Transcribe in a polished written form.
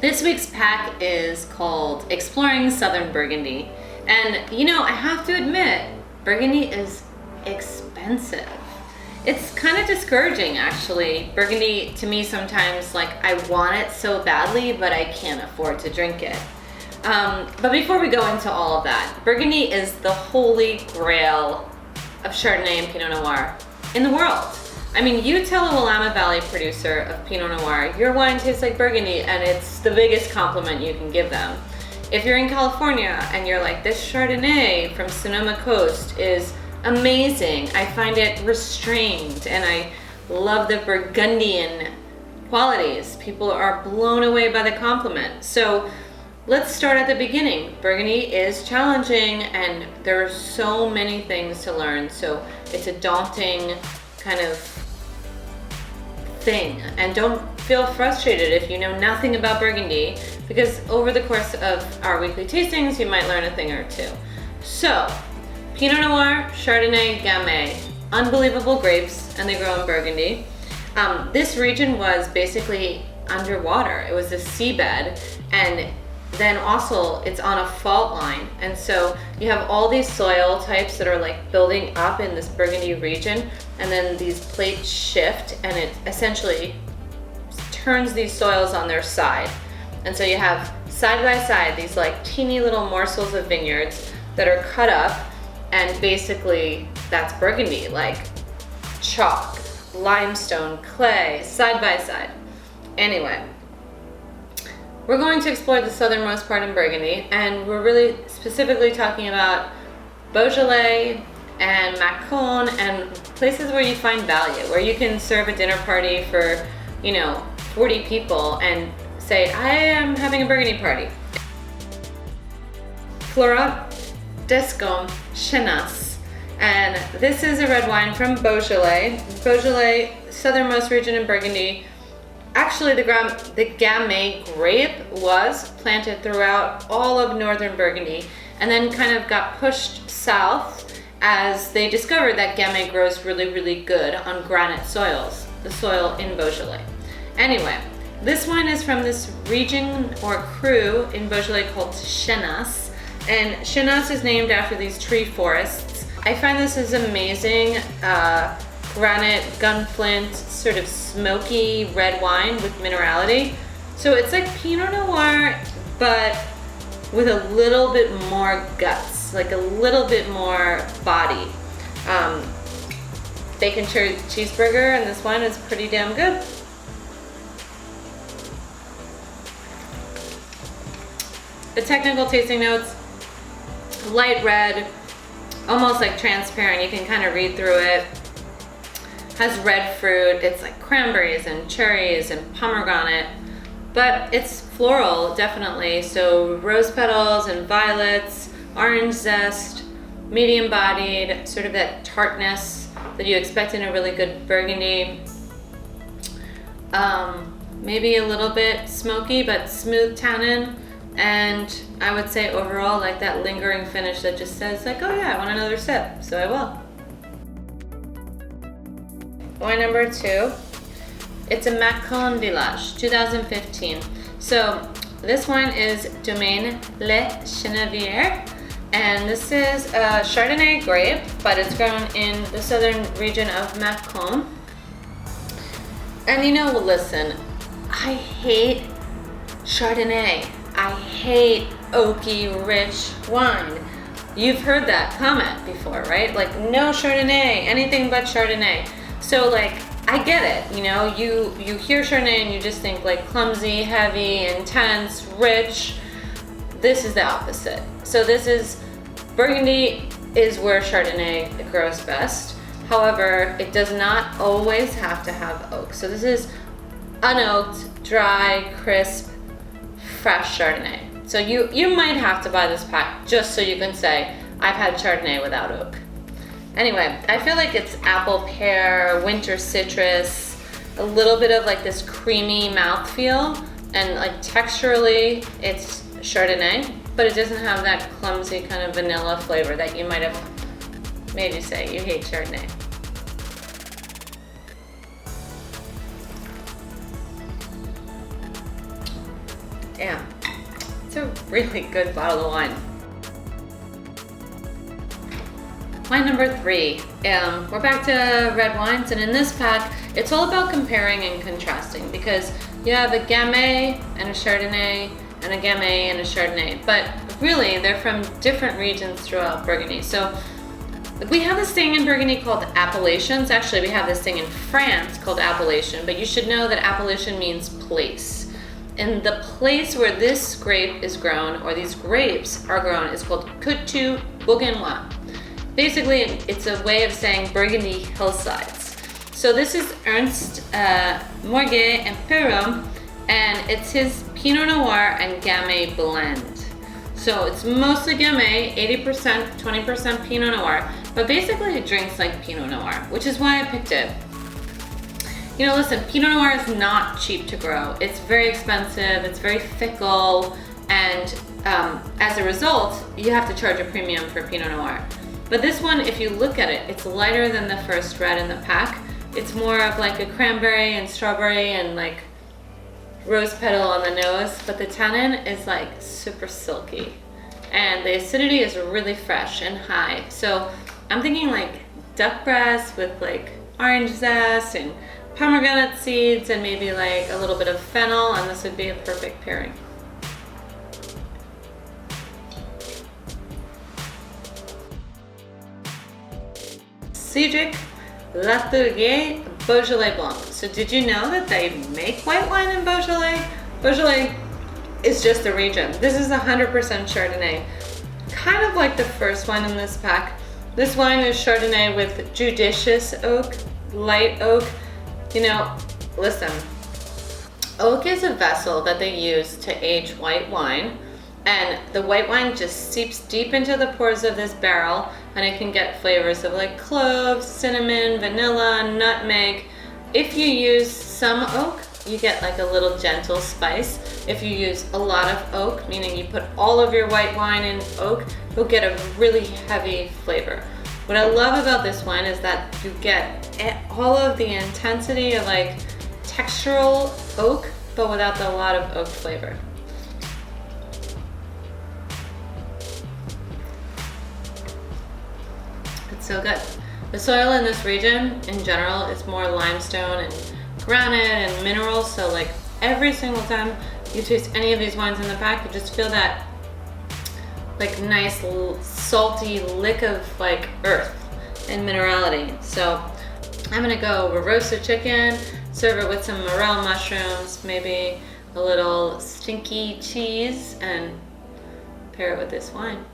This week's pack is called Exploring Southern Burgundy. And you know, I have to admit, Burgundy is expensive. It's kind of discouraging actually. Burgundy to me sometimes, like, I want it so badly, but I can't afford to drink it. But before we go into all of that, Burgundy is the holy grail of Chardonnay and Pinot Noir in the world. I mean, you tell a Willamette Valley producer of Pinot Noir, your wine tastes like Burgundy, and it's the biggest compliment you can give them. If you're in California and you're like, this Chardonnay from Sonoma Coast is amazing, I find it restrained, and I love the Burgundian qualities, people are blown away by the compliment. So let's start at the beginning. Burgundy is challenging, and there are so many things to learn, so it's a daunting kind of thing. And don't feel frustrated if you know nothing about Burgundy, because over the course of our weekly tastings, you might learn a thing or two. So, Pinot Noir, Chardonnay, Gamay, unbelievable grapes, and they grow in Burgundy. This region was basically underwater. It was a seabed, and then also it's on a fault line, and so you have all these soil types that are like building up in this Burgundy region, and then these plates shift and it essentially turns these soils on their side. And so you have side by side these like teeny little morsels of vineyards that are cut up, and basically that's Burgundy, like chalk, limestone, clay, side by side. Anyway, we're going to explore the southernmost part in Burgundy, and we're really specifically talking about Beaujolais and Macon and places where you find value, where you can serve a dinner party for, 40 people and say, I am having a Burgundy party. Florent, Descombe, Chenas. And this is a red wine from Beaujolais. Beaujolais, southernmost region in Burgundy. Actually, the Gamay grape was planted throughout all of northern Burgundy, and then kind of got pushed south as they discovered that Gamay grows really, really good on granite soils, the soil in Beaujolais. Anyway, this wine is from this region or cru in Beaujolais called Chenas, and Chenas is named after these tree forests. I find this is amazing. Granite, gunflint, sort of smoky red wine with minerality. So it's like Pinot Noir, but with a little bit more guts, like a little bit more body. Bacon cheeseburger, and this wine is pretty damn good. The technical tasting notes, light red, almost like transparent, you can kind of read through it. Has red fruit, it's like cranberries and cherries and pomegranate, but it's floral, definitely. So rose petals and violets, orange zest, medium bodied, sort of that tartness that you expect in a really good Burgundy. Maybe a little bit smoky, but smooth tannin. And I would say overall, like that lingering finish that just says like, oh yeah, I want another sip, so I will. Wine number 2, it's a Macon Village, 2015. So this wine is Domaine Les Chenevieres, and this is a Chardonnay grape, but it's grown in the southern region of Macon. And listen, I hate Chardonnay. I hate oaky, rich wine. You've heard that comment before, right? Like, no Chardonnay, anything but Chardonnay. So like, I get it, you hear Chardonnay and you just think like clumsy, heavy, intense, rich. This is the opposite. So Burgundy is where Chardonnay grows best. However, it does not always have to have oak. So this is unoaked, dry, crisp, fresh Chardonnay. So you might have to buy this pack just so you can say, I've had Chardonnay without oak. Anyway, I feel like it's apple, pear, winter citrus, a little bit of like this creamy mouthfeel, and like texturally it's Chardonnay, but it doesn't have that clumsy kind of vanilla flavor that you might have made you say you hate Chardonnay. Damn, it's a really good bottle of wine. Wine number 3. We're back to red wines, and in this pack, it's all about comparing and contrasting because you have a Gamay and a Chardonnay and a Gamay and a Chardonnay, but really they're from different regions throughout Burgundy. So we have this thing in Burgundy called appellations. Actually, we have this thing in France called appellation, but you should know that appellation means place. And the place where this grape is grown, or these grapes are grown, is called Coteaux Bourguignons. Basically, it's a way of saying Burgundy hillsides. So this is Ernest Meurgey-Perron, and it's his Pinot Noir and Gamay blend. So it's mostly Gamay, 80%, 20% Pinot Noir, but basically it drinks like Pinot Noir, which is why I picked it. You know, listen, Pinot Noir is not cheap to grow. It's very expensive, it's very fickle, and as a result, you have to charge a premium for Pinot Noir. But this one, if you look at it, it's lighter than the first red in the pack. It's more of like a cranberry and strawberry and like rose petal on the nose, but the tannin is like super silky. And the acidity is really fresh and high. So I'm thinking like duck breast with like orange zest and pomegranate seeds and maybe like a little bit of fennel, and this would be a perfect pairing. Cedric Lathuiliere Beaujolais Blanc. So did you know that they make white wine in Beaujolais? Beaujolais is just the region. This is 100% Chardonnay. Kind of like the first wine in this pack. This wine is Chardonnay with judicious oak, light oak. You know, listen, oak is a vessel that they use to age white wine, and the white wine just seeps deep into the pores of this barrel, and it can get flavors of like cloves, cinnamon, vanilla, nutmeg. If you use some oak, you get like a little gentle spice. If you use a lot of oak, meaning you put all of your white wine in oak, you'll get a really heavy flavor. What I love about this wine is that you get all of the intensity of like textural oak, but without a lot of oak flavor. It's so good. The soil in this region in general is more limestone and granite and minerals, so like every single time you taste any of these wines in the pack, you just feel that like nice salty lick of like earth and minerality. So I'm gonna go roasted chicken, serve it with some morel mushrooms, maybe a little stinky cheese, and pair it with this wine.